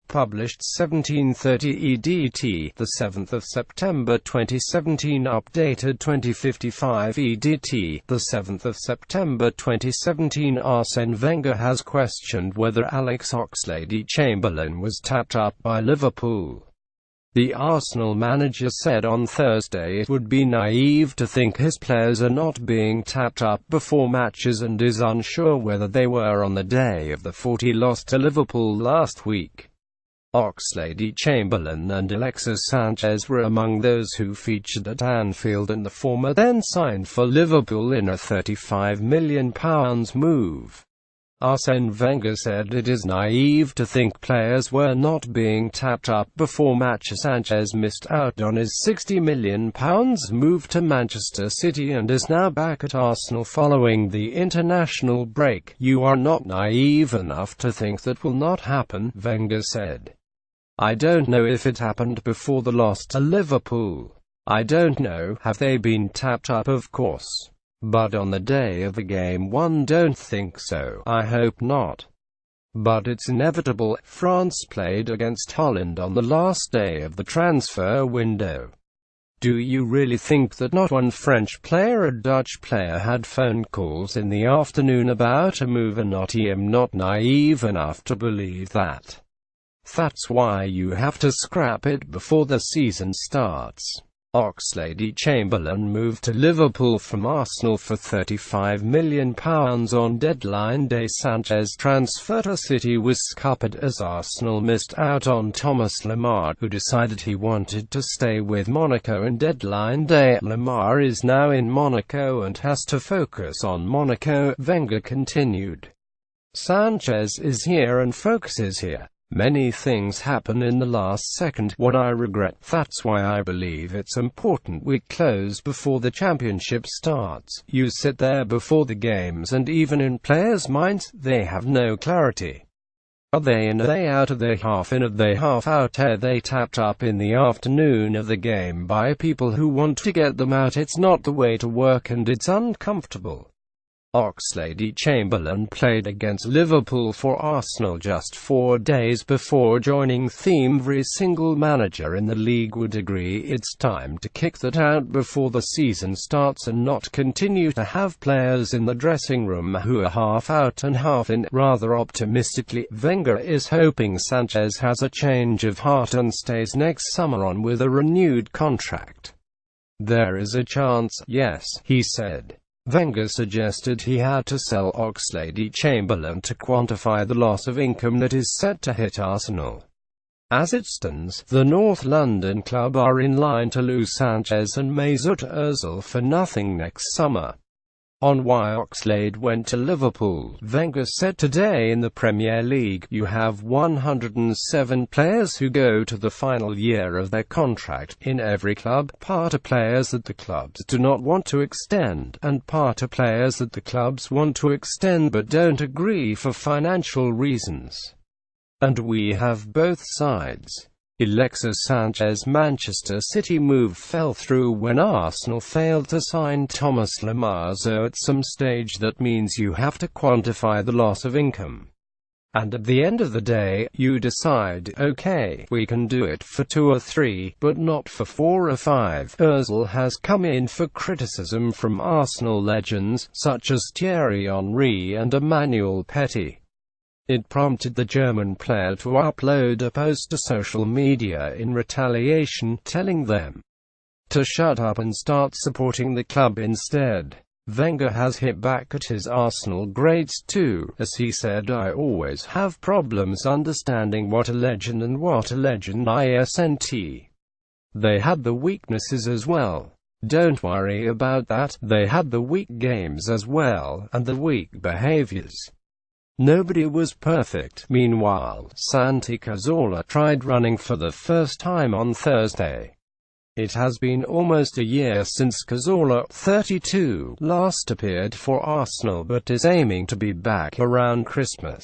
Published 1730 EDT, the 7th of September 2017. Updated 2055 EDT, the 7th of September 2017. Arsene Wenger has questioned whether Alex OxladeChamberlain was tapped up by Liverpool. The Arsenal manager said on Thursday it would be naive to think his players are not being tapped up before matches and is unsure whether they were on the day of the 40 loss to Liverpool last week. OxladeChamberlain and Alexis Sanchez were among those who featured at Anfield, and the former then signed for Liverpool in a £35 million move. Arsene Wenger said it is naive to think players were not being tapped up before matchesSanchez missed out on his £60 million move to Manchester City and is now back at Arsenal following the international break. "You are not naive enough to think that will not happen," Wenger said. "I don't know if it happened before the loss to Liverpool. I don't know. Have they been tapped up? Of course. But on the day of the game, one don't think so. I hope not. But it's inevitable." France played against Holland on the last day of the transfer window. Do you really think that not one French player or Dutch player had phone calls in the afternoon about a move? And I am not naive enough to believe that. That's why you have to scrap it before the season starts. OxladeChamberlain moved to Liverpool from Arsenal for £35 million on deadline day. Sanchez's transfer to City was scuppered as Arsenal missed out on Thomas Lemar, who decided he wanted to stay with Monaco on deadline day. Lemar is now in Monaco and has to focus on Monaco, Wenger continued. Sanchez is here and focuses here. Many things happen in the last second. What I regret. That's why I believe it's important we close before the championship starts. You sit there before the games and even in players' minds, they have no clarity. Are they in? Are they out? Are they half in? Are they half out? Are they tapped up in the afternoon of the game by people who want to get them out? It's not the way to work and it's uncomfortable. OxladeChamberlain played against Liverpool for Arsenal just 4 days before joining team. Every single manager in the league would agree it's time to kick that out before the season starts and not continue to have players in the dressing room who are half out and half in. Rather optimistically, Wenger is hoping Sanchez has a change of heart and stays next summer on with a renewed contract. "There is a chance, yes," he said. Wenger suggested he had to sell OxladeChamberlain to quantify the loss of income that is set to hit Arsenal. As it stands, the North London club are in line to lose Sanchez and Mesut Ozil for nothing next summer. On why Oxlade went to Liverpool, Wenger said today in the Premier League, "You have 107 players who go to the final year of their contract, in every club. Part are players that the clubs do not want to extend, and part are players that the clubs want to extend but don't agree for financial reasons. And we have both sides." Alexis Sanchez's Manchester City move fell through when Arsenal failed to sign Thomas Lemar, so at some stage that means you have to quantify the loss of income. And at the end of the day, you decide, okay, we can do it for 2 or 3, but not for 4 or 5. Ozil has come in for criticism from Arsenal legends, such as Thierry Henry and Emmanuel Petit. It prompted the German player to upload a post to social media in retaliation, telling them to shut up and start supporting the club instead. Wenger has hit back at his Arsenal greats too, as he said, "I always have problems understanding what a legend and what a legend isn't. They had the weaknesses as well. Don't worry about that. They had the weak games as well, and the weak behaviors. Nobody was perfect." Meanwhile, Santi Cazorla tried running for the first time on Thursday. It has been almost a year since Cazorla, 32, last appeared for Arsenal but is aiming to be back around Christmas.